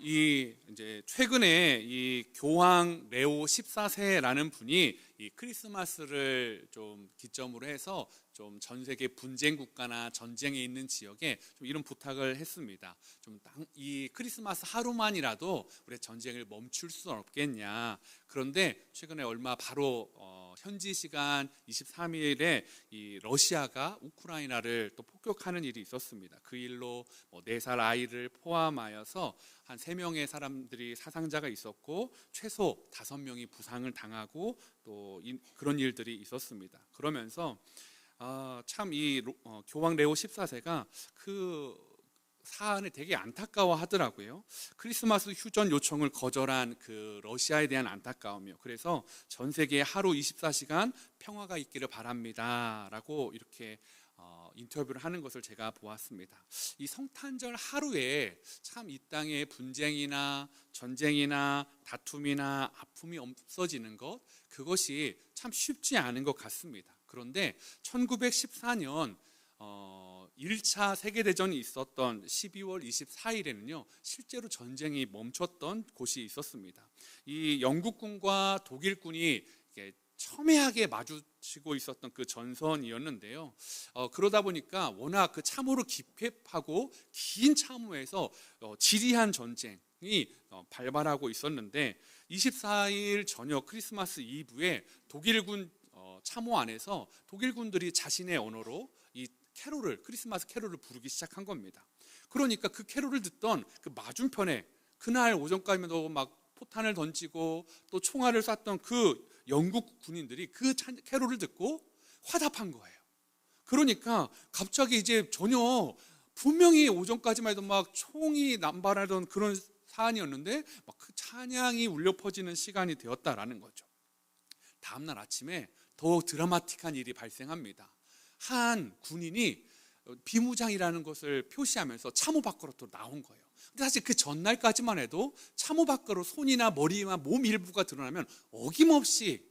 이제 최근에 이 교황 레오 14세라는 분이 이 크리스마스를 좀 기점으로 해서 좀 전 세계 분쟁 국가나 전쟁에 있는 지역에 좀 이런 부탁을 했습니다. 좀 이 크리스마스 하루만이라도 우리 전쟁을 멈출 수 없겠냐. 그런데 최근에 얼마 바로 현지 시간 23일에 이 러시아가 우크라이나를 또 폭격하는 일이 있었습니다. 그 일로 4살 아이를 포함하여서 한 3명의 사람들이 사상자가 있었고 최소 5명이 부상을 당하고 또 그런 일들이 있었습니다. 그러면서 참 이 교황 레오 14세가 그 사안을 되게 안타까워하더라고요. 크리스마스 휴전 요청을 거절한 그 러시아에 대한 안타까움이요. 그래서 전 세계에 하루 24시간 평화가 있기를 바랍니다 라고 이렇게 인터뷰를 하는 것을 제가 보았습니다. 이 성탄절 하루에 참 이 땅에 분쟁이나 전쟁이나 다툼이나 아픔이 없어지는 것, 그것이 참 쉽지 않은 것 같습니다. 그런데 1914년 1차 세계대전이 있었던 12월 24일에는요 실제로 전쟁이 멈췄던 곳이 있었습니다. 이 영국군과 독일군이 첨예하게 마주치고 있었던 그 전선이었는데요. 그러다 보니까 워낙 그 참으로 깊하고 긴 참호에서 지리한 전쟁이 발발하고 있었는데 24일 저녁 크리스마스 이브에 독일군 참호 안에서 독일군들이 자신의 언어로 이 캐롤을, 크리스마스 캐롤을 부르기 시작한 겁니다. 그러니까 그 캐롤을 듣던 그 맞은편에 그날 오전까지도 막 포탄을 던지고 또 총알을 쐈던 그 영국 군인들이 그 캐롤을 듣고 화답한 거예요. 그러니까 갑자기 이제 전혀 분명히 오전까지만 해도 막 총이 남발하던 그런 사안이었는데 막 그 찬양이 울려 퍼지는 시간이 되었다라는 거죠. 다음날 아침에 더 드라마틱한 일이 발생합니다. 한 군인이 비무장이라는 것을 표시하면서 참호 밖으로 또 나온 거예요. 근데 사실 그 전날까지만 해도 참호 밖으로 손이나 머리나 몸 일부가 드러나면 어김없이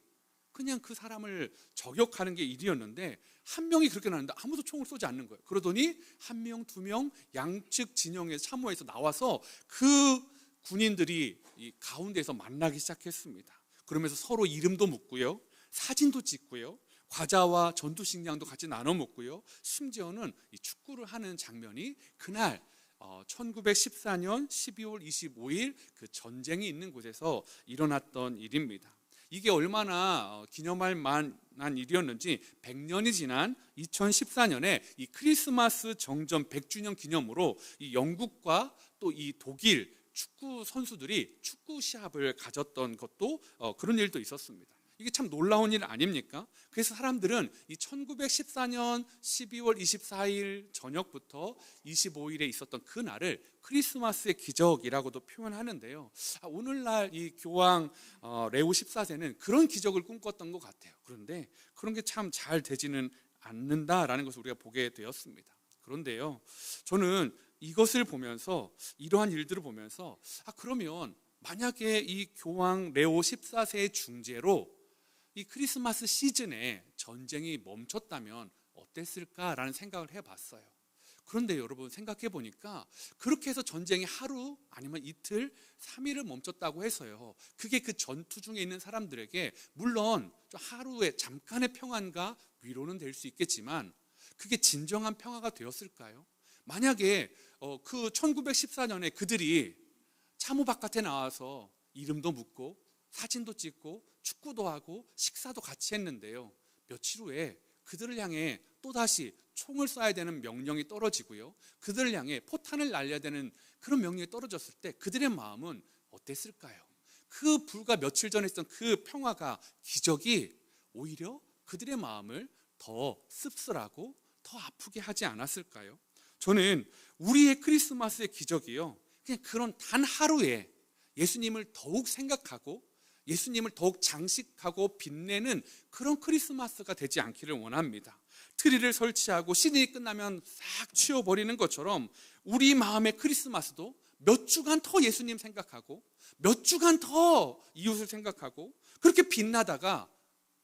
그냥 그 사람을 저격하는 게 일이었는데 한 명이 그렇게 나왔는데 아무도 총을 쏘지 않는 거예요. 그러더니 한 명, 2명 양측 진영의 참호에서 나와서 그 군인들이 이 가운데서 만나기 시작했습니다. 그러면서 서로 이름도 묻고요, 사진도 찍고요, 과자와 전투식량도 같이 나눠 먹고요, 심지어는 이 축구를 하는 장면이 그날 1914년 12월 25일 그 전쟁이 있는 곳에서 일어났던 일입니다. 이게 얼마나 기념할 만한 일이었는지 100년이 지난 2014년에 이 크리스마스 정전 100주년 기념으로 이 영국과 또 이 독일 축구 선수들이 축구 시합을 가졌던 것도 그런 일도 있었습니다. 이게 참 놀라운 일 아닙니까? 그래서 사람들은 이 1914년 12월 24일 저녁부터 25일에 있었던 그 날을 크리스마스의 기적이라고도 표현하는데요. 오늘날 이 교황 레오 14세는 그런 기적을 꿈꿨던 것 같아요. 그런데 그런 게 참 잘 되지는 않는다라는 것을 우리가 보게 되었습니다. 그런데요, 저는 이것을 보면서, 이러한 일들을 보면서 그러면 만약에 이 교황 레오 14세의 중재로 이 크리스마스 시즌에 전쟁이 멈췄다면 어땠을까라는 생각을 해봤어요. 그런데 여러분 생각해 보니까 그렇게 해서 전쟁이 하루 아니면 이틀, 3일을 멈췄다고 해서요, 그게 그 전투 중에 있는 사람들에게 물론 하루의 잠깐의 평안과 위로는 될 수 있겠지만 그게 진정한 평화가 되었을까요? 만약에 그 1914년에 그들이 참호 바깥에 나와서 이름도 묻고 사진도 찍고 축구도 하고 식사도 같이 했는데요, 며칠 후에 그들을 향해 또다시 총을 쏴야 되는 명령이 떨어지고요, 그들을 향해 포탄을 날려야 되는 그런 명령이 떨어졌을 때 그들의 마음은 어땠을까요? 그 불과 며칠 전에 있었던 그 평화가, 기적이 오히려 그들의 마음을 더 씁쓸하고 더 아프게 하지 않았을까요? 저는 우리의 크리스마스의 기적이요, 그냥 그런 단 하루에 예수님을 더욱 생각하고 예수님을 더욱 장식하고 빛내는 그런 크리스마스가 되지 않기를 원합니다. 트리를 설치하고 시즌이 끝나면 싹 치워버리는 것처럼 우리 마음의 크리스마스도 몇 주간 더 예수님 생각하고 몇 주간 더 이웃을 생각하고 그렇게 빛나다가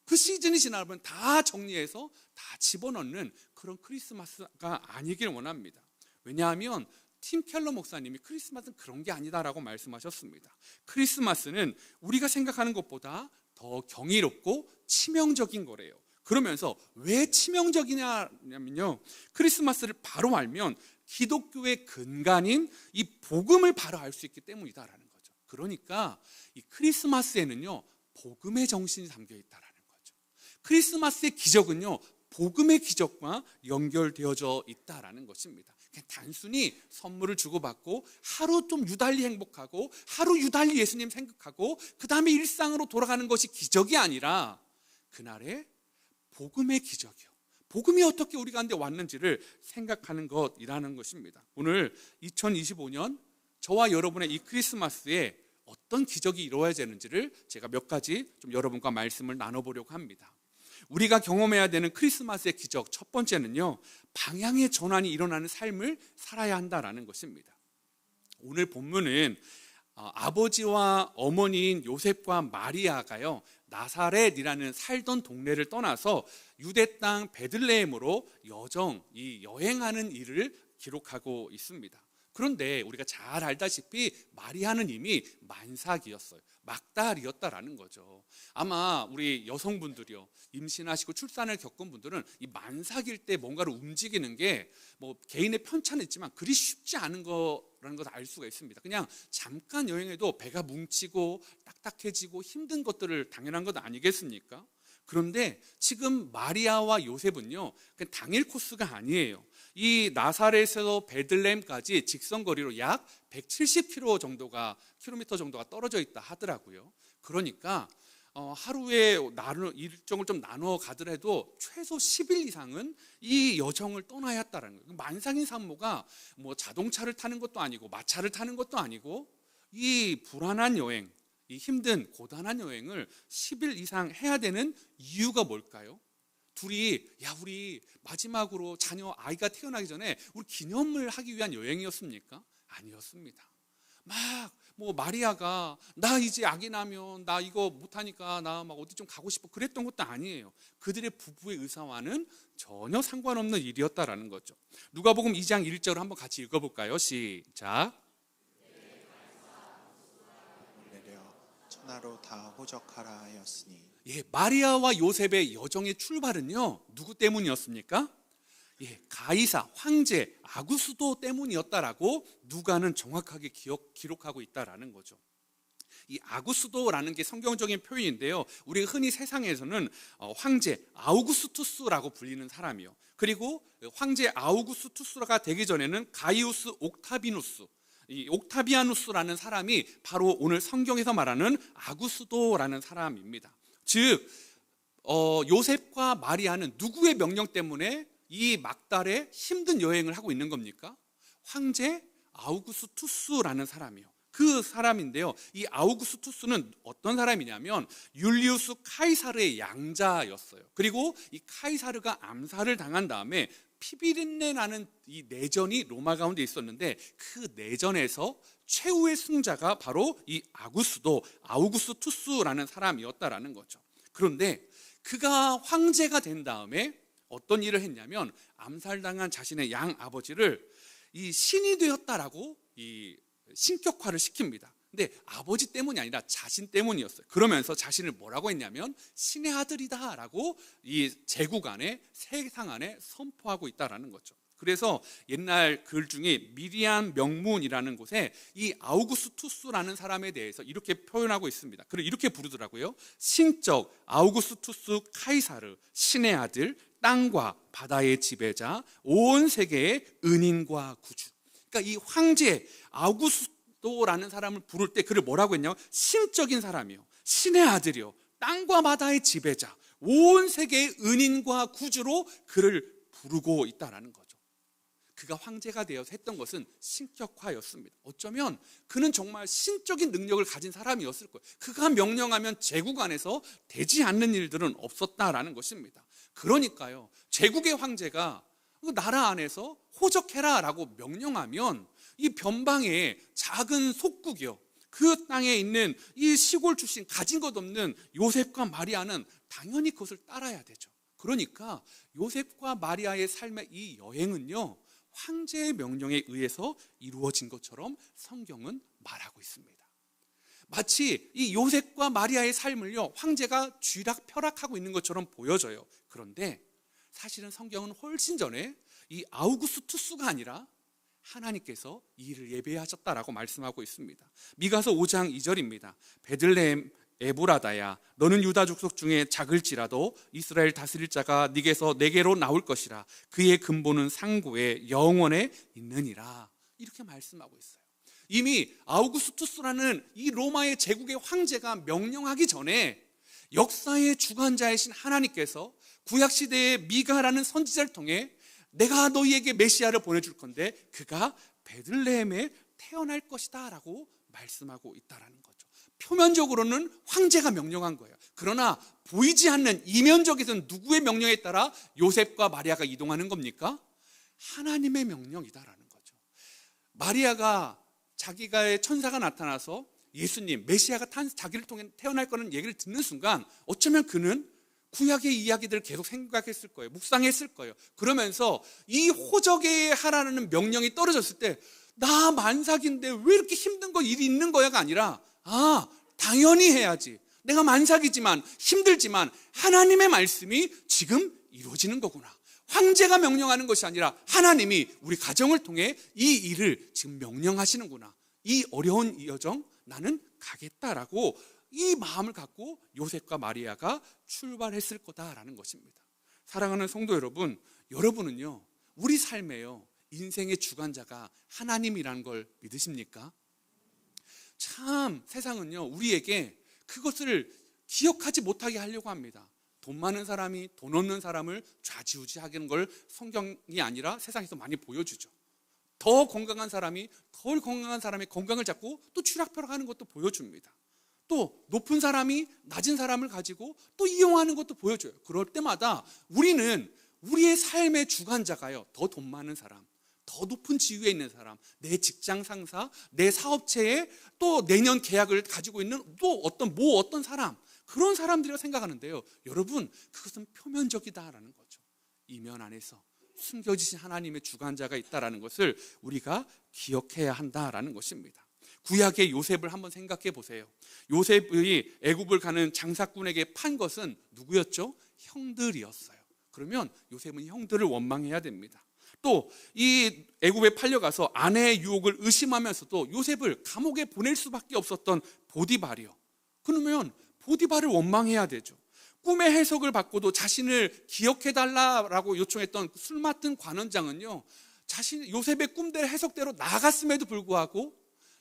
그 시즌이 지나면 다 정리해서 다 집어넣는 그런 크리스마스가 아니길 원합니다. 왜냐하면 팀 켈러 목사님이 크리스마스는 그런 게 아니다라고 말씀하셨습니다. 크리스마스는 우리가 생각하는 것보다 더 경이롭고 치명적인 거래요. 그러면서 왜 치명적이냐면요, 크리스마스를 바로 알면 기독교의 근간인 이 복음을 바로 알 수 있기 때문이다라는 거죠. 그러니까 이 크리스마스에는요, 복음의 정신이 담겨 있다라는 거죠. 크리스마스의 기적은요, 복음의 기적과 연결되어져 있다라는 것입니다. 그냥 단순히 선물을 주고받고 하루 좀 유달리 행복하고 하루 유달리 예수님 생각하고 그 다음에 일상으로 돌아가는 것이 기적이 아니라 그날의 복음의 기적이요, 복음이 어떻게 우리 가운데 왔는지를 생각하는 것이라는 것입니다. 오늘 2025년 저와 여러분의 이 크리스마스에 어떤 기적이 이루어야 되는지를 제가 몇 가지 좀 여러분과 말씀을 나눠보려고 합니다. 우리가 경험해야 되는 크리스마스의 기적, 첫 번째는요, 방향의 전환이 일어나는 삶을 살아야 한다라는 것입니다. 오늘 본문은 아버지와 어머니인 요셉과 마리아가요, 나사렛이라는 살던 동네를 떠나서 유대 땅 베들레헴으로 여행하는 일을 기록하고 있습니다. 그런데 우리가 잘 알다시피 마리아는 이미 만삭이었어요. 막달이었다라는 거죠. 아마 우리 여성분들이요, 임신하시고 출산을 겪은 분들은 이 만삭일 때 뭔가를 움직이는 게 뭐 개인의 편차는 있지만 그리 쉽지 않은 거라는 것을 알 수가 있습니다. 그냥 잠깐 여행해도 배가 뭉치고 딱딱해지고 힘든 것들을 당연한 것 아니겠습니까? 그런데 지금 마리아와 요셉은요, 그냥 당일 코스가 아니에요. 이 나사렛에서 베들레헴까지 직선거리로 약 170km 정도가 떨어져 있다 하더라고요. 그러니까 하루에 일정을 좀 나누어 가더라도 최소 10일 이상은 이 여정을 떠나야 했다는 거예요. 만삭인 산모가 뭐 자동차를 타는 것도 아니고 마차를 타는 것도 아니고 이 불안한 여행, 이 힘든 고단한 여행을 10일 이상 해야 되는 이유가 뭘까요? 둘이 우리 마지막으로 아이가 태어나기 전에 우리 기념을 하기 위한 여행이었습니까? 아니었습니다. 마리아가 나 이제 아기 나면 나 이거 못하니까 나 어디 좀 가고 싶어 그랬던 것도 아니에요. 그들의 부부의 의사와는 전혀 상관없는 일이었다라는 거죠. 누가복음 2장 1절을 한번 같이 읽어볼까요? 시작. 내려 천하로 다 호적하라 하였으니. 마리아와 요셉의 여정의 출발은요, 누구 때문이었습니까? 가이사 황제 아구스도 때문이었다라고 누가는 정확하게 기록하고 있다라는 거죠. 이 아구스도라는 게 성경적인 표현인데요, 우리가 흔히 세상에서는 황제 아우구스투스라고 불리는 사람이요, 그리고 황제 아우구스투스가 되기 전에는 가이우스 옥타비누스, 이 옥타비아누스라는 사람이 바로 오늘 성경에서 말하는 아구스도라는 사람입니다. 즉 요셉과 마리아는 누구의 명령 때문에 이 막달의 힘든 여행을 하고 있는 겁니까? 황제 아우구스투스라는 사람이요, 그 사람인데요, 이 아우구스투스는 어떤 사람이냐면 율리우스 카이사르의 양자였어요. 그리고 이 카이사르가 암살을 당한 다음에 피비린내 나는 이 내전이 로마 가운데 있었는데 그 내전에서 최후의 승자가 바로 이 아우구스투스라는 사람이었다라는 거죠. 그런데 그가 황제가 된 다음에 어떤 일을 했냐면 암살당한 자신의 양 아버지를 이 신이 되었다라고 이 신격화를 시킵니다. 근데 아버지 때문이 아니라 자신 때문이었어요. 그러면서 자신을 뭐라고 했냐면 신의 아들이다라고 이 제국 안에, 세상 안에 선포하고 있다라는 거죠. 그래서 옛날 글 중에 미리안 명문이라는 곳에 이 아우구스투스라는 사람에 대해서 이렇게 표현하고 있습니다. 그리고 이렇게 부르더라고요. 신적 아우구스투스 카이사르, 신의 아들, 땅과 바다의 지배자, 온 세계의 은인과 구주. 그러니까 이 황제 아우구스토라는 사람을 부를 때 그를 뭐라고 했냐면 신적인 사람이요, 신의 아들이요, 땅과 바다의 지배자, 온 세계의 은인과 구주로 그를 부르고 있다라는 거죠. 그가 황제가 되어서 했던 것은 신격화였습니다. 어쩌면 그는 정말 신적인 능력을 가진 사람이었을 거예요. 그가 명령하면 제국 안에서 되지 않는 일들은 없었다라는 것입니다. 그러니까요, 제국의 황제가 나라 안에서 호적해라라고 명령하면 이 변방의 작은 속국이요, 그 땅에 있는 이 시골 출신 가진 것 없는 요셉과 마리아는 당연히 그것을 따라야 되죠. 그러니까 요셉과 마리아의 삶의 이 여행은요, 황제의 명령에 의해서 이루어진 것처럼 성경은 말하고 있습니다. 마치 이 요셉과 마리아의 삶을요, 황제가 쥐락펴락하고 있는 것처럼 보여져요. 그런데 사실은 성경은 훨씬 전에 이 아우구스투스가 아니라 하나님께서 이 일을 예배하셨다라고 말씀하고 있습니다. 미가서 5장 2절입니다. 베들레헴 에브라다야, 너는 유다 족속 중에 작을지라도 이스라엘 다스릴 자가 네게서 내게로 나올 것이라. 그의 근본은 상고에 영원에 있느니라. 이렇게 말씀하고 있어요. 이미 아우구스투스라는 이 로마의 제국의 황제가 명령하기 전에 역사의 주관자이신 하나님께서 구약시대의 미가라는 선지자를 통해 내가 너희에게 메시아를 보내줄 건데 그가 베들레헴에 태어날 것이다 라고 말씀하고 있다라는 거죠. 표면적으로는 황제가 명령한 거예요. 그러나 보이지 않는 이면적에서는 누구의 명령에 따라 요셉과 마리아가 이동하는 겁니까? 하나님의 명령이다라는 거죠. 마리아가 자기가의 천사가 나타나서 예수님, 메시아가 자기를 통해 태어날 거는 얘기를 듣는 순간 어쩌면 그는 구약의 이야기들을 계속 생각했을 거예요. 묵상했을 거예요. 그러면서 이 호적에 하라는 명령이 떨어졌을 때 나 만삭인데 왜 이렇게 힘든 거 일이 있는 거야가 아니라 당연히 해야지. 내가 만삭이지만 힘들지만 하나님의 말씀이 지금 이루어지는 거구나. 황제가 명령하는 것이 아니라 하나님이 우리 가정을 통해 이 일을 지금 명령하시는구나. 이 어려운 여정 나는 가겠다라고 이 마음을 갖고 요셉과 마리아가 출발했을 거다라는 것입니다. 사랑하는 성도 여러분, 여러분은요 우리 삶에요 인생의 주관자가 하나님이라는 걸 믿으십니까? 참 세상은요 우리에게 그것을 기억하지 못하게 하려고 합니다. 돈 많은 사람이 돈 없는 사람을 좌지우지하는 걸 성경이 아니라 세상에서 많이 보여주죠. 더 건강한 사람이 덜 건강한 사람의 건강을 잡고 또 추락펴락하는 것도 보여줍니다. 또 높은 사람이 낮은 사람을 가지고 또 이용하는 것도 보여줘요. 그럴 때마다 우리는 우리의 삶의 주관자가요 더 돈 많은 사람, 더 높은 지위에 있는 사람, 내 직장 상사, 내 사업체에 또 내년 계약을 가지고 있는 또 어떤 사람, 그런 사람들이라고 생각하는데요, 여러분 그것은 표면적이다라는 거죠. 이면 안에서 숨겨지신 하나님의 주관자가 있다라는 것을 우리가 기억해야 한다라는 것입니다. 구약의 요셉을 한번 생각해 보세요. 요셉이 애굽을 가는 장사꾼에게 판 것은 누구였죠? 형들이었어요. 그러면 요셉은 형들을 원망해야 됩니다. 또 이 애굽에 팔려가서 아내의 유혹을 의심하면서도 요셉을 감옥에 보낼 수밖에 없었던 보디발이요. 그러면 보디발을 원망해야 되죠. 꿈의 해석을 받고도 자신을 기억해달라고 요청했던 술 맡은 관원장은요 요셉의 꿈대로 해석대로 나아갔음에도 불구하고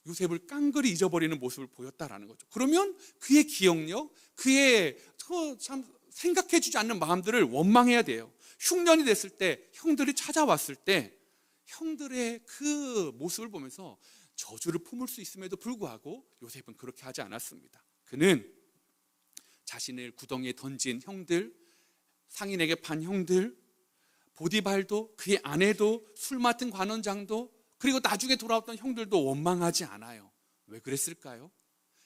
요셉을 깡그리 잊어버리는 모습을 보였다라는 거죠. 그러면 그의 기억력, 그의 참 생각해주지 않는 마음들을 원망해야 돼요. 흉년이 됐을 때 형들이 찾아왔을 때 형들의 그 모습을 보면서 저주를 품을 수 있음에도 불구하고 요셉은 그렇게 하지 않았습니다. 그는 자신을 구덩이에 던진 형들, 상인에게 판 형들, 보디발도 그의 아내도 술 맡은 관원장도 그리고 나중에 돌아왔던 형들도 원망하지 않아요. 왜 그랬을까요?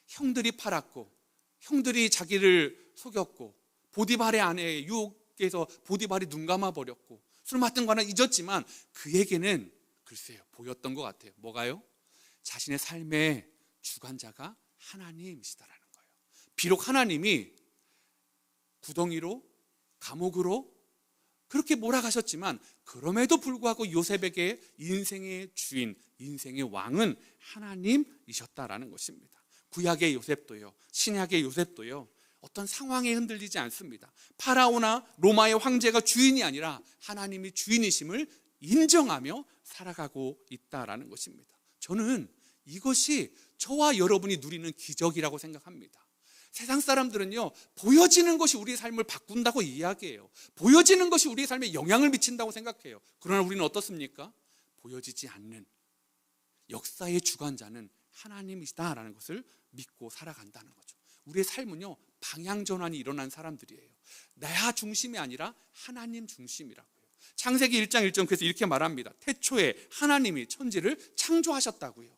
형들이 팔았고 형들이 자기를 속였고 보디발의 아내의 유혹에서 보디발이 눈 감아버렸고 술 맡은 관원 잊었지만 그에게는 글쎄요 보였던 것 같아요. 뭐가요? 자신의 삶의 주관자가 하나님이시다라는 거예요. 비록 하나님이 구덩이로 감옥으로 그렇게 몰아가셨지만 그럼에도 불구하고 요셉에게 인생의 주인, 인생의 왕은 하나님이셨다라는 것입니다. 구약의 요셉도요, 신약의 요셉도요 어떤 상황에 흔들리지 않습니다. 파라오나 로마의 황제가 주인이 아니라 하나님이 주인이심을 인정하며 살아가고 있다라는 것입니다. 저는 이것이 저와 여러분이 누리는 기적이라고 생각합니다. 세상 사람들은요 보여지는 것이 우리의 삶을 바꾼다고 이야기해요. 보여지는 것이 우리의 삶에 영향을 미친다고 생각해요. 그러나 우리는 어떻습니까? 보여지지 않는 역사의 주관자는 하나님이시다라는 것을 믿고 살아간다는 거죠. 우리의 삶은요 방향 전환이 일어난 사람들이에요. 나 중심이 아니라 하나님 중심이라고요. 창세기 1장 1절 그래서 이렇게 말합니다. 태초에 하나님이 천지를 창조하셨다고요.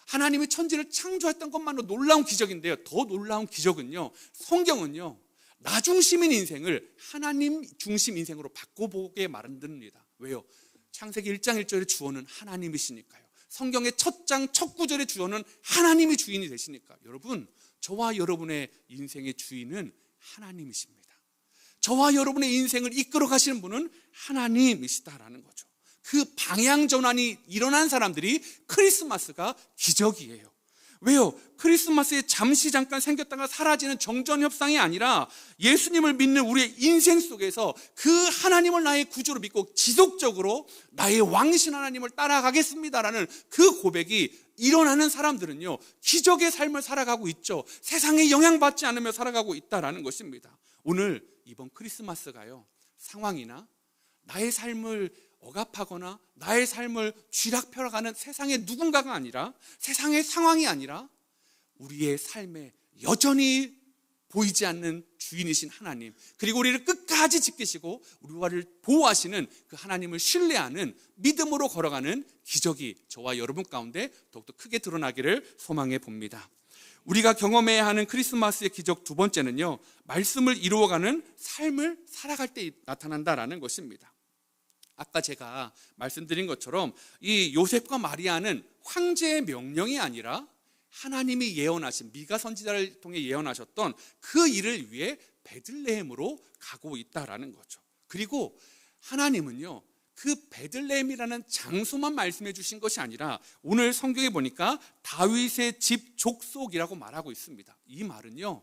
하나님이 천지를 창조했던 것만으로 놀라운 기적인데요, 더 놀라운 기적은요 성경은요 나 중심인 인생을 하나님 중심 인생으로 바꿔보게 만듭니다. 왜요? 창세기 1장 1절의 주어는 하나님이시니까요. 성경의 첫 장 첫 구절의 주어는 하나님이 주인이 되시니까 여러분, 저와 여러분의 인생의 주인은 하나님이십니다. 저와 여러분의 인생을 이끌어 가시는 분은 하나님이시다라는 거죠. 그 방향 전환이 일어난 사람들이 크리스마스가 기적이에요. 왜요? 크리스마스에 잠깐 생겼다가 사라지는 정전협상이 아니라 예수님을 믿는 우리의 인생 속에서 그 하나님을 나의 구주로 믿고 지속적으로 나의 왕이신 하나님을 따라가겠습니다라는 그 고백이 일어나는 사람들은요, 기적의 삶을 살아가고 있죠. 세상에 영향받지 않으며 살아가고 있다라는 것입니다. 오늘 이번 크리스마스가요, 상황이나 나의 삶을 억압하거나 나의 삶을 쥐락펴락하는 세상의 누군가가 아니라, 세상의 상황이 아니라 우리의 삶에 여전히 보이지 않는 주인이신 하나님, 그리고 우리를 끝까지 지키시고 우리를 보호하시는 그 하나님을 신뢰하는 믿음으로 걸어가는 기적이 저와 여러분 가운데 더욱더 크게 드러나기를 소망해 봅니다. 우리가 경험해야 하는 크리스마스의 기적 두 번째는요, 말씀을 이루어가는 삶을 살아갈 때 나타난다라는 것입니다. 아까 제가 말씀드린 것처럼 이 요셉과 마리아는 황제의 명령이 아니라 하나님이 예언하신, 미가 선지자를 통해 예언하셨던 그 일을 위해 베들레헴으로 가고 있다라는 거죠. 그리고 하나님은요, 그 베들레헴이라는 장소만 말씀해 주신 것이 아니라 오늘 성경에 보니까 다윗의 집 족속이라고 말하고 있습니다. 이 말은요,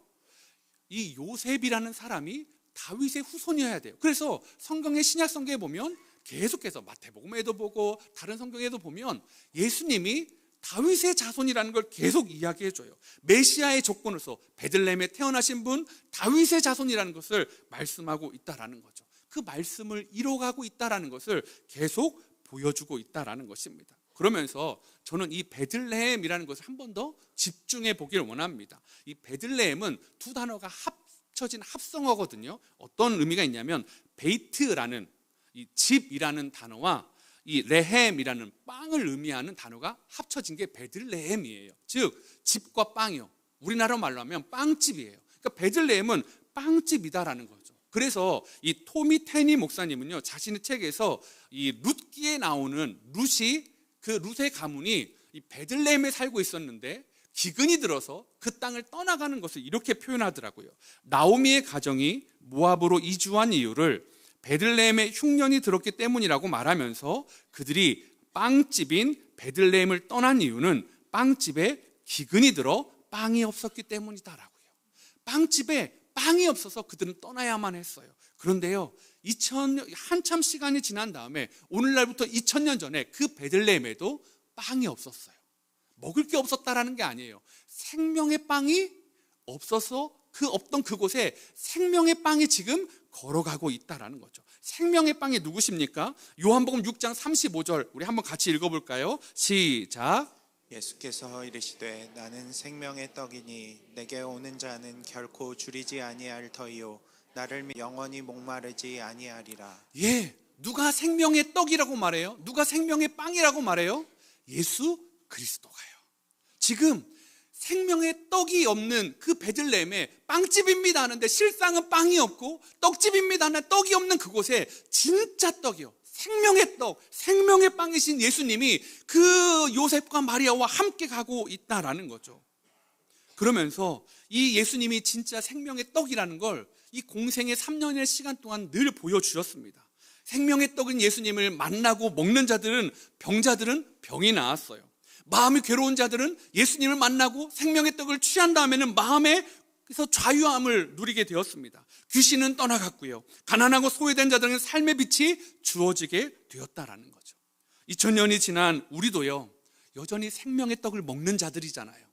이 요셉이라는 사람이 다윗의 후손이어야 돼요. 그래서 성경의 신약 성경에 보면 계속해서 마태복음에도 보고 다른 성경에도 보면 예수님이 다윗의 자손이라는 걸 계속 이야기해줘요. 메시아의 조건으로서 베들레헴에 태어나신 분, 다윗의 자손이라는 것을 말씀하고 있다라는 거죠. 그 말씀을 이뤄가고 있다라는 것을 계속 보여주고 있다라는 것입니다. 그러면서 저는 이 베들레헴이라는 것을 한 번 더 집중해 보기를 원합니다. 이 베들레헴은 두 단어가 합쳐진 합성어거든요. 어떤 의미가 있냐면 베이트라는 이 집이라는 단어와 이 레헴이라는 빵을 의미하는 단어가 합쳐진 게 베들레헴이에요. 즉 집과 빵이요, 우리나라 말로 하면 빵집이에요. 그러니까 베들레헴은 빵집이다라는 거죠. 그래서 이 토미 테니 목사님은요, 자신의 책에서 이 룻기에 나오는 룻의 가문이 이 베들레헴에 살고 있었는데 기근이 들어서 그 땅을 떠나가는 것을 이렇게 표현하더라고요. 나오미의 가정이 모압으로 이주한 이유를 베들레헴에 흉년이 들었기 때문이라고 말하면서 그들이 빵집인 베들레헴을 떠난 이유는 빵집에 기근이 들어 빵이 없었기 때문이다라고요. 빵집에 빵이 없어서 그들은 떠나야만 했어요. 그런데요, 한참 시간이 지난 다음에 오늘날부터 2000년 전에 그 베들레헴에도 빵이 없었어요. 먹을 게 없었다라는 게 아니에요. 생명의 빵이 없어서 그 없던 그곳에 생명의 빵이 지금 걸어가고 있다라는 거죠. 생명의 빵이 누구십니까? 요한복음 6장 35절 우리 한번 같이 읽어볼까요? 시작. 예수께서 이르시되 나는 생명의 떡이니 내게 오는 자는 결코 줄이지 아니할 터이요 나를 영원히 목마르지 아니하리라. 예, 누가 생명의 떡이라고 말해요? 누가 생명의 빵이라고 말해요? 예수 그리스도가요. 지금 생명의 떡이 없는 그 베들레헴에 빵집입니다 하는데 실상은 빵이 없고, 떡집입니다 하는데 떡이 없는 그곳에 진짜 떡이요, 생명의 떡, 생명의 빵이신 예수님이 그 요셉과 마리아와 함께 가고 있다라는 거죠. 그러면서 이 예수님이 진짜 생명의 떡이라는 걸 이 공생의 3년의 시간 동안 늘 보여주셨습니다. 생명의 떡인 예수님을 만나고 먹는 자들은, 병자들은 병이 나았어요. 마음이 괴로운 자들은 예수님을 만나고 생명의 떡을 취한 다음에는 마음에서 자유함을 누리게 되었습니다. 귀신은 떠나갔고요, 가난하고 소외된 자들은 삶의 빛이 주어지게 되었다라는 거죠. 2000년이 지난 우리도요, 여전히 생명의 떡을 먹는 자들이잖아요.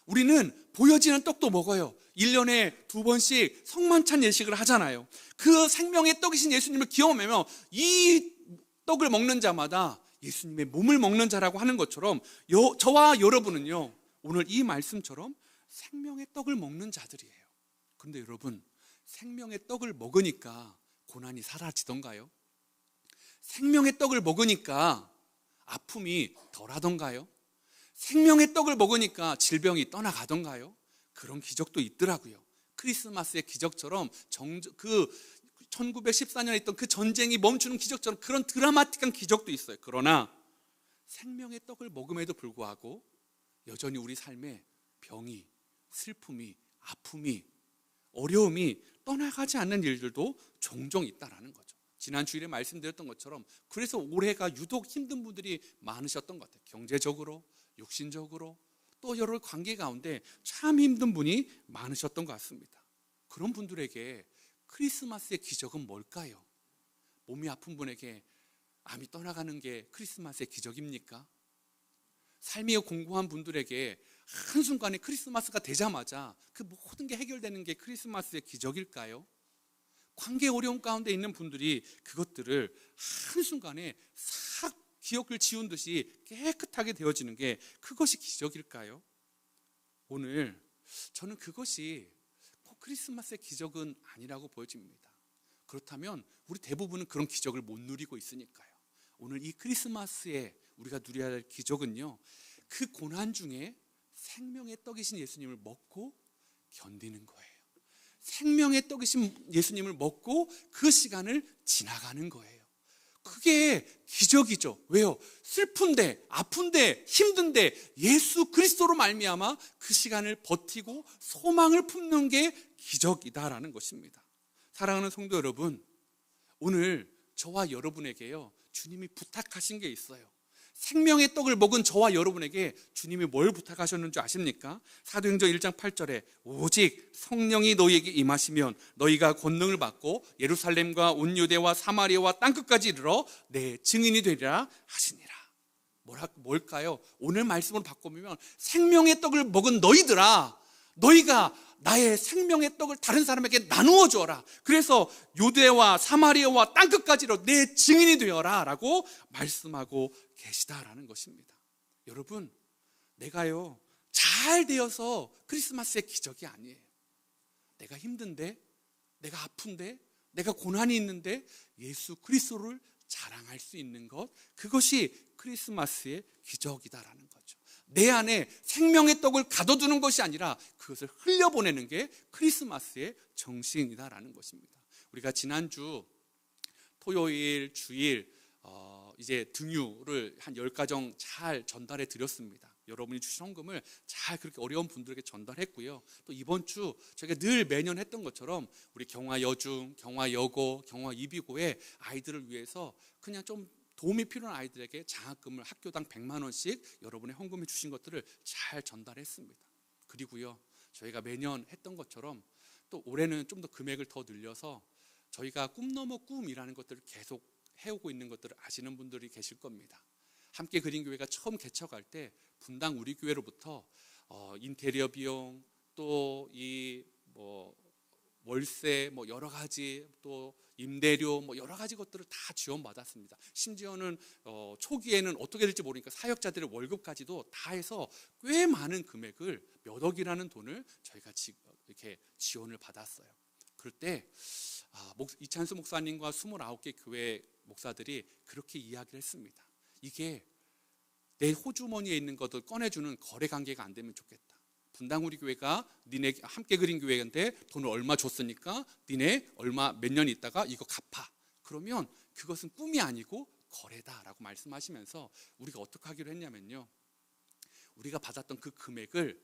우리는 보여지는 떡도 먹어요. 1년에 2번씩 성만찬 예식을 하잖아요. 그 생명의 떡이신 예수님을 기억하며 이 떡을 먹는 자마다 예수님의 몸을 먹는 자라고 하는 것처럼 저와 여러분은요, 오늘 이 말씀처럼 생명의 떡을 먹는 자들이에요. 그런데 여러분, 생명의 떡을 먹으니까 고난이 사라지던가요? 생명의 떡을 먹으니까 아픔이 덜하던가요? 생명의 떡을 먹으니까 질병이 떠나가던가요? 그런 기적도 있더라고요. 크리스마스의 기적처럼 1914년에 있던 그 전쟁이 멈추는 기적처럼 그런 드라마틱한 기적도 있어요. 그러나 생명의 떡을 먹음에도 불구하고 여전히 우리 삶에 병이, 슬픔이, 아픔이, 어려움이 떠나가지 않는 일들도 종종 있다라는 거죠. 지난 주일에 말씀드렸던 것처럼 그래서 올해가 유독 힘든 분들이 많으셨던 것 같아요. 경제적으로, 육신적으로, 또 여러 관계 가운데 참 힘든 분이 많으셨던 것 같습니다. 그런 분들에게 크리스마스의 기적은 뭘까요? 몸이 아픈 분에게 암이 떠나가는 게 크리스마스의 기적입니까? 삶이 공고한 분들에게 한순간에 크리스마스가 되자마자 그 모든 게 해결되는 게 크리스마스의 기적일까요? 관계 어려움 가운데 있는 분들이 그것들을 한순간에 싹 기억을 지운 듯이 깨끗하게 되어지는 게 그것이 기적일까요? 오늘 저는 그것이 꼭 크리스마스의 기적은 아니라고 보여집니다. 그렇다면 우리 대부분은 그런 기적을 못 누리고 있으니까요. 오늘 이 크리스마스에 우리가 누려야 할 기적은요, 그 고난 중에 생명의 떡이신 예수님을 먹고 견디는 거예요. 생명의 떡이신 예수님을 먹고 그 시간을 지나가는 거예요. 그게 기적이죠. 왜요? 슬픈데, 아픈데, 힘든데 예수 그리스도로 말미암아 그 시간을 버티고 소망을 품는 게 기적이다라는 것입니다. 사랑하는 성도 여러분, 오늘 저와 여러분에게요, 주님이 부탁하신 게 있어요. 생명의 떡을 먹은 저와 여러분에게 주님이 뭘 부탁하셨는지 아십니까? 사도행전 1장 8절에 오직 성령이 너희에게 임하시면 너희가 권능을 받고 예루살렘과 온 유대와 사마리아와 땅끝까지 이르러 내 증인이 되리라 하시니라. 뭘까요? 오늘 말씀으로 바꾸면 생명의 떡을 먹은 너희들아, 너희가 나의 생명의 떡을 다른 사람에게 나누어 주어라. 그래서 유대와 사마리아와 땅끝까지로 내 증인이 되어라 라고 말씀하고 계시다라는 것입니다. 여러분, 내가요 잘 되어서 크리스마스의 기적이 아니에요. 내가 힘든데, 내가 아픈데, 내가 고난이 있는데 예수 그리스도를 자랑할 수 있는 것, 그것이 크리스마스의 기적이다라는 거죠. 내 안에 생명의 떡을 가둬두는 것이 아니라 그것을 흘려보내는 게 크리스마스의 정신이다라는 것입니다. 우리가 지난주 토요일, 주일 이제 등유를 한 10가정 잘 전달해 드렸습니다. 여러분이 주신 헌금을 잘 그렇게 어려운 분들에게 전달했고요. 또 이번 주 저희가 늘 매년 했던 것처럼 우리 경화여중, 경화여고, 경화이비고의 아이들을 위해서 그냥 좀 도움이 필요한 아이들에게 장학금을 학교당 100만 원씩 여러분의 헌금해 주신 것들을 잘 전달했습니다. 그리고요, 저희가 매년 했던 것처럼 또 올해는 좀 더 금액을 더 늘려서 저희가 꿈 넘어 꿈이라는 것들을 계속 해오고 있는 것들을 아시는 분들이 계실 겁니다. 함께 그린 교회가 처음 개척할 때 분당 우리 교회로부터 인테리어 비용, 또 이 월세, 여러 가지, 또 임대료, 여러 가지 것들을 다 지원받았습니다. 심지어는 초기에는 어떻게 될지 모르니까 사역자들의 월급까지도 다 해서 꽤 많은 금액을, 몇 억이라는 돈을 저희가 이렇게 지원을 받았어요. 그럴 때 이찬수 목사님과 29개 교회 목사들이 그렇게 이야기를 했습니다. 이게 내 호주머니에 있는 것을 꺼내주는 거래 관계가 안 되면 좋겠다. 분당 우리 교회가 니네 함께 그린 교회한테 돈을 얼마 줬으니까 니네 얼마 몇 년 있다가 이거 갚아. 그러면 그것은 꿈이 아니고 거래다라고 말씀하시면서 우리가 어떻게 하기로 했냐면요, 우리가 받았던 그 금액을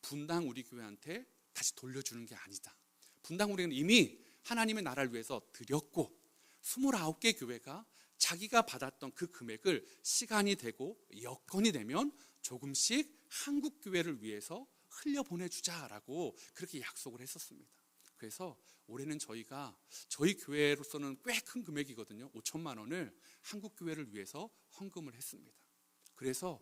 분당 우리 교회한테 다시 돌려주는 게 아니다. 분당 우리는 이미 하나님의 나라를 위해서 드렸고 29개 교회가 자기가 받았던 그 금액을 시간이 되고 여건이 되면 조금씩 한국 교회를 위해서 흘려보내주자라고 그렇게 약속을 했었습니다. 그래서 올해는 저희 교회로서는 꽤 큰 금액이거든요. 5천만 원을 한국 교회를 위해서 헌금을 했습니다. 그래서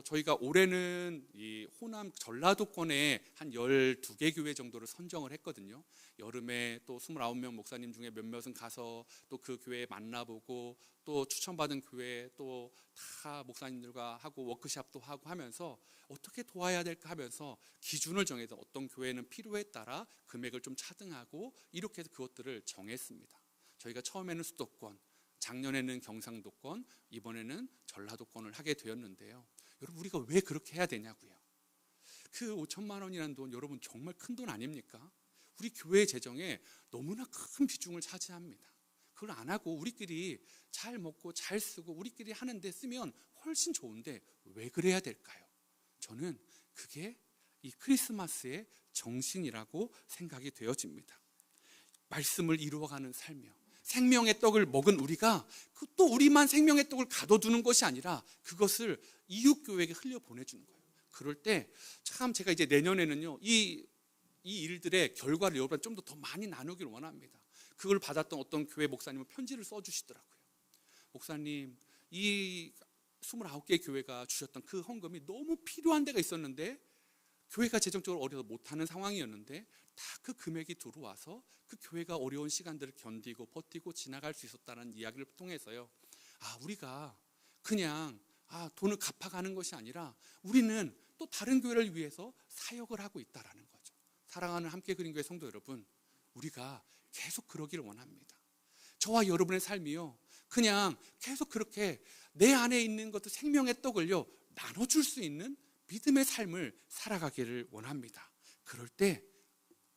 저희가 올해는 이 호남 전라도권에 한 12개 교회 정도를 선정을 했거든요. 여름에 또 29명 목사님 중에 몇몇은 가서 또 그 교회 만나보고 또 추천받은 교회 또 다 목사님들과 하고 워크숍도 하고 하면서 어떻게 도와야 될까 하면서 기준을 정해서 어떤 교회는 필요에 따라 금액을 좀 차등하고 이렇게 해서 그것들을 정했습니다. 저희가 처음에는 수도권, 작년에는 경상도권, 이번에는 전라도권을 하게 되었는데요. 여러분, 우리가 왜 그렇게 해야 되냐고요. 그 5천만 원이라는 돈, 여러분 정말 큰 돈 아닙니까? 우리 교회 재정에 너무나 큰 비중을 차지합니다. 그걸 안 하고 우리끼리 잘 먹고 잘 쓰고 우리끼리 하는데 쓰면 훨씬 좋은데 왜 그래야 될까요? 저는 그게 이 크리스마스의 정신이라고 생각이 되어집니다. 말씀을 이루어가는 삶이요, 생명의 떡을 먹은 우리가 또 우리만 생명의 떡을 가둬두는 것이 아니라 그것을 이웃교회에게 흘려보내주는 거예요. 그럴 때 참 제가 이제 내년에는요 이 일들의 결과를 여러분 좀 더 많이 나누기를 원합니다. 그걸 받았던 어떤 교회 목사님은 편지를 써주시더라고요. 목사님, 이 29개의 교회가 주셨던 그 헌금이 너무 필요한 데가 있었는데 교회가 재정적으로 어려서 못하는 상황이었는데 다 그 금액이 들어와서 그 교회가 어려운 시간들을 견디고 버티고 지나갈 수 있었다는 이야기를 통해서요, 우리가 그냥 돈을 갚아가는 것이 아니라 우리는 또 다른 교회를 위해서 사역을 하고 있다라는 거죠. 사랑하는 함께 그린 교회 성도 여러분, 우리가 계속 그러기를 원합니다. 저와 여러분의 삶이요, 그냥 계속 그렇게 내 안에 있는 것도 생명의 떡을요 나눠줄 수 있는 믿음의 삶을 살아가기를 원합니다. 그럴 때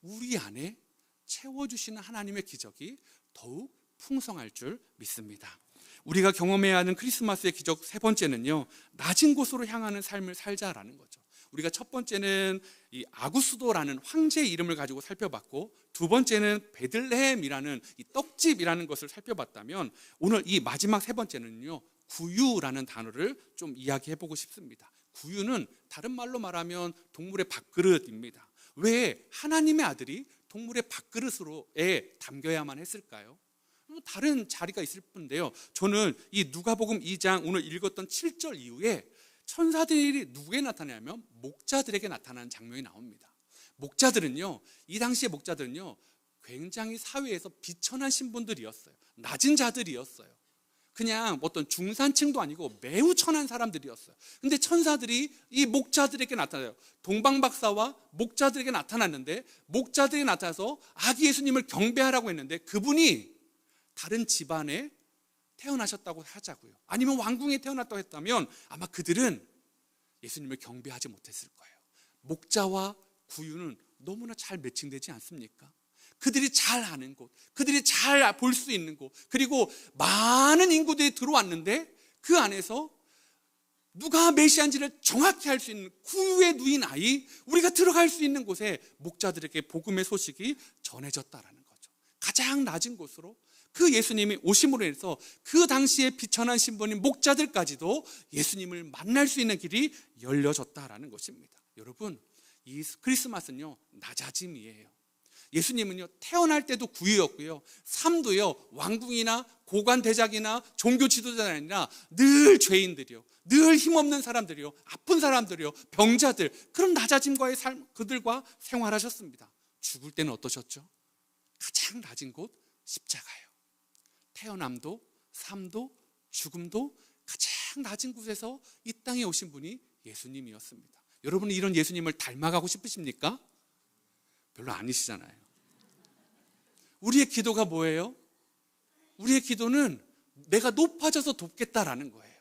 우리 안에 채워주시는 하나님의 기적이 더욱 풍성할 줄 믿습니다. 우리가 경험해야 하는 크리스마스의 기적 세 번째는요, 낮은 곳으로 향하는 삶을 살자라는 거죠. 우리가 첫 번째는 이 아구스도라는 황제의 이름을 가지고 살펴봤고, 두 번째는 베들레헴이라는 이 떡집이라는 것을 살펴봤다면, 오늘 이 마지막 세 번째는요, 구유라는 단어를 좀 이야기해보고 싶습니다. 구유는 다른 말로 말하면 동물의 밥그릇입니다. 왜 하나님의 아들이 동물의 밥그릇으로에 담겨야만 했을까요? 다른 자리가 있을 뿐인데요, 저는 이 누가복음 2장 오늘 읽었던 7절 이후에 천사들이 누구에게 나타나냐면 목자들에게 나타나는 장면이 나옵니다. 목자들은요, 이 당시의 목자들은요 굉장히 사회에서 비천한 신분들이었어요. 낮은 자들이었어요. 그냥 어떤 중산층도 아니고 매우 천한 사람들이었어요. 근데 천사들이 이 목자들에게 나타나요. 동방박사와 목자들에게 나타났는데, 목자들이 나타나서 아기 예수님을 경배하라고 했는데 그분이 다른 집안에 태어나셨다고 하자고요. 아니면 왕궁에 태어났다고 했다면 아마 그들은 예수님을 경배하지 못했을 거예요. 목자와 구유는 너무나 잘 매칭되지 않습니까? 그들이 잘 아는 곳, 그들이 잘 볼 수 있는 곳, 그리고 많은 인구들이 들어왔는데 그 안에서 누가 메시아인지를 정확히 알 수 있는 구유에 누인 아이, 우리가 들어갈 수 있는 곳에 목자들에게 복음의 소식이 전해졌다라는 거죠. 가장 낮은 곳으로 그 예수님이 오심으로 인해서 그 당시에 비천한 신분인 목자들까지도 예수님을 만날 수 있는 길이 열려졌다라는 것입니다. 여러분, 이 크리스마스는요 낮아짐이에요. 예수님은요 태어날 때도 구유였고요, 삶도요 왕궁이나 고관 대작이나 종교 지도자가 아니라 늘 죄인들이요, 늘 힘없는 사람들이요, 아픈 사람들이요, 병자들, 그런 낮아짐과의 삶, 그들과 생활하셨습니다. 죽을 때는 어떠셨죠? 가장 낮은 곳 십자가예요. 태어남도 삶도 죽음도 가장 낮은 곳에서 이 땅에 오신 분이 예수님이었습니다. 여러분은 이런 예수님을 닮아가고 싶으십니까? 별로 아니시잖아요. 우리의 기도가 뭐예요? 우리의 기도는 내가 높아져서 돕겠다라는 거예요.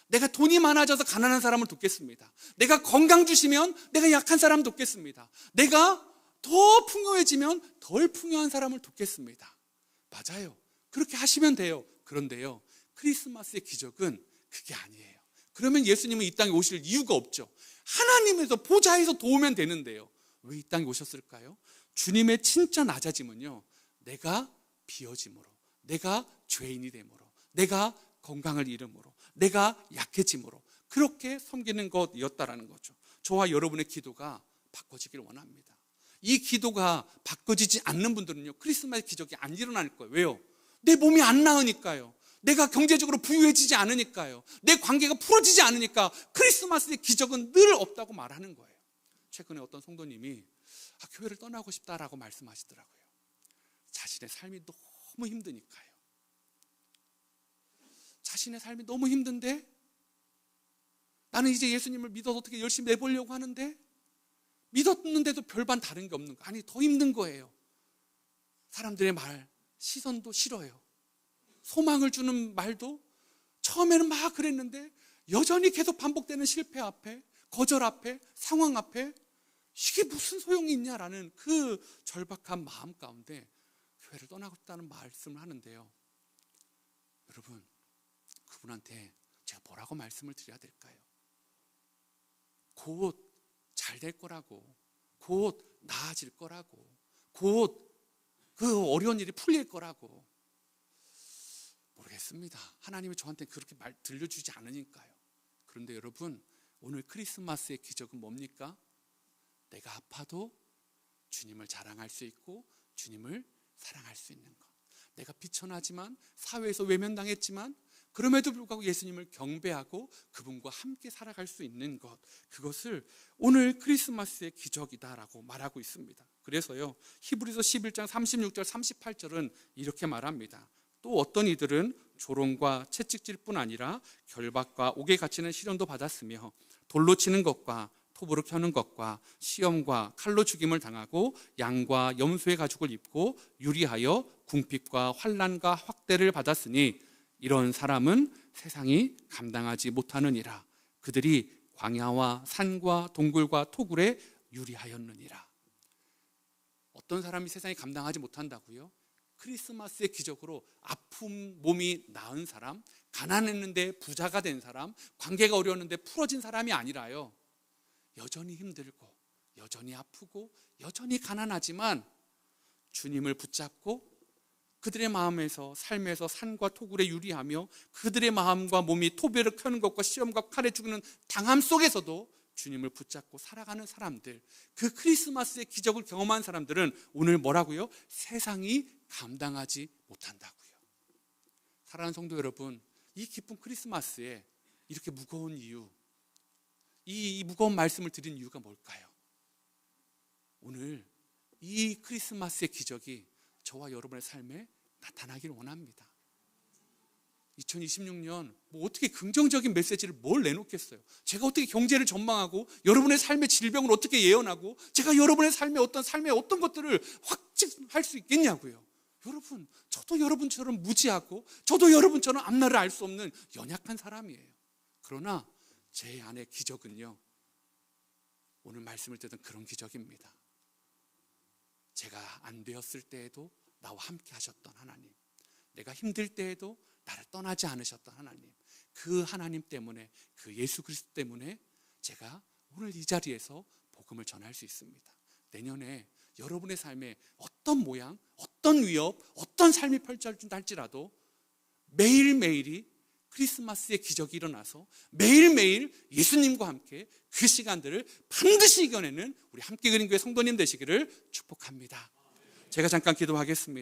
내가 돈이 많아져서 가난한 사람을 돕겠습니다. 내가 건강 주시면 내가 약한 사람 돕겠습니다. 내가 더 풍요해지면 덜 풍요한 사람을 돕겠습니다. 맞아요. 그렇게 하시면 돼요. 그런데요, 크리스마스의 기적은 그게 아니에요. 그러면 예수님은 이 땅에 오실 이유가 없죠. 하나님에서 보좌에서 도우면 되는데요, 왜 이 땅에 오셨을까요? 주님의 진짜 낮아짐은요, 내가 비어짐으로, 내가 죄인이 됨으로, 내가 건강을 잃음으로, 내가 약해짐으로 그렇게 섬기는 것이었다라는 거죠. 저와 여러분의 기도가 바꿔지기를 원합니다. 이 기도가 바꿔지지 않는 분들은요 크리스마스 기적이 안 일어날 거예요. 왜요? 내 몸이 안 나으니까요. 내가 경제적으로 부유해지지 않으니까요. 내 관계가 풀어지지 않으니까 크리스마스의 기적은 늘 없다고 말하는 거예요. 최근에 어떤 성도님이 교회를 떠나고 싶다라고 말씀하시더라고요. 자신의 삶이 너무 힘드니까요. 자신의 삶이 너무 힘든데 나는 이제 예수님을 믿어서 어떻게 열심히 내보려고 하는데 믿었는데도 별반 다른 게 없는 거. 아니, 더 힘든 거예요. 사람들의 말, 시선도 싫어요. 소망을 주는 말도 처음에는 막 그랬는데 여전히 계속 반복되는 실패 앞에, 거절 앞에, 상황 앞에 이게 무슨 소용이 있냐라는 그 절박한 마음 가운데 교회를 떠나고 싶다는 말씀을 하는데요. 여러분, 그분한테 제가 뭐라고 말씀을 드려야 될까요? 곧 잘 될 거라고, 곧 나아질 거라고, 곧 그 어려운 일이 풀릴 거라고. 모르겠습니다. 하나님이 저한테 그렇게 말 들려주지 않으니까요. 그런데 여러분, 오늘 크리스마스의 기적은 뭡니까? 내가 아파도 주님을 자랑할 수 있고 주님을 사랑할 수 있는 것. 내가 비천하지만, 사회에서 외면당했지만, 그럼에도 불구하고 예수님을 경배하고 그분과 함께 살아갈 수 있는 것, 그것을 오늘 크리스마스의 기적이다라고 말하고 있습니다. 그래서요, 히브리서 11장 36절 38절은 이렇게 말합니다. 또 어떤 이들은 조롱과 채찍질뿐 아니라 결박과 옥에 갇히는 시련도 받았으며 돌로 치는 것과 톱으로 켜는 것과 시험과 칼로 죽임을 당하고 양과 염소의 가죽을 입고 유리하여 궁핍과 환난과 확대를 받았으니 이런 사람은 세상이 감당하지 못하느니라. 그들이 광야와 산과 동굴과 토굴에 유리하였느니라. 어떤 사람이 세상이 감당하지 못한다고요? 크리스마스의 기적으로 아픈 몸이 나은 사람, 가난했는데 부자가 된 사람, 관계가 어려웠는데 풀어진 사람이 아니라요, 여전히 힘들고 여전히 아프고 여전히 가난하지만 주님을 붙잡고 그들의 마음에서, 삶에서 산과 토굴에 유리하며 그들의 마음과 몸이 토배를 켜는 것과 시험과 칼에 죽는 당함 속에서도 주님을 붙잡고 살아가는 사람들, 그 크리스마스의 기적을 경험한 사람들은 오늘 뭐라고요? 세상이 감당하지 못한다고요. 사랑하는 성도 여러분, 이 기쁜 크리스마스에 이렇게 무거운 이유, 이 무거운 말씀을 드린 이유가 뭘까요? 오늘 이 크리스마스의 기적이 저와 여러분의 삶에 나타나기를 원합니다. 2026년 뭐 어떻게 긍정적인 메시지를 뭘 내놓겠어요? 제가 어떻게 경제를 전망하고 여러분의 삶의 질병을 어떻게 예언하고 제가 여러분의 삶의 어떤 것들을 확증할 수 있겠냐고요. 여러분, 저도 여러분처럼 무지하고 저도 여러분처럼 앞날을 알 수 없는 연약한 사람이에요. 그러나 제 안의 기적은요, 오늘 말씀을 듣던 그런 기적입니다. 제가 안 되었을 때에도 나와 함께 하셨던 하나님, 내가 힘들 때에도 나를 떠나지 않으셨던 하나님, 그 하나님 때문에, 그 예수 그리스도 때문에 제가 오늘 이 자리에서 복음을 전할 수 있습니다. 내년에 여러분의 삶에 어떤 모양, 어떤 위협, 어떤 삶이 펼쳐진다 할지라도 매일매일이 크리스마스의 기적이 일어나서 매일매일 예수님과 함께 그 시간들을 반드시 이겨내는 우리 함께 그린 교회 성도님 되시기를 축복합니다. 제가 잠깐 기도하겠습니다.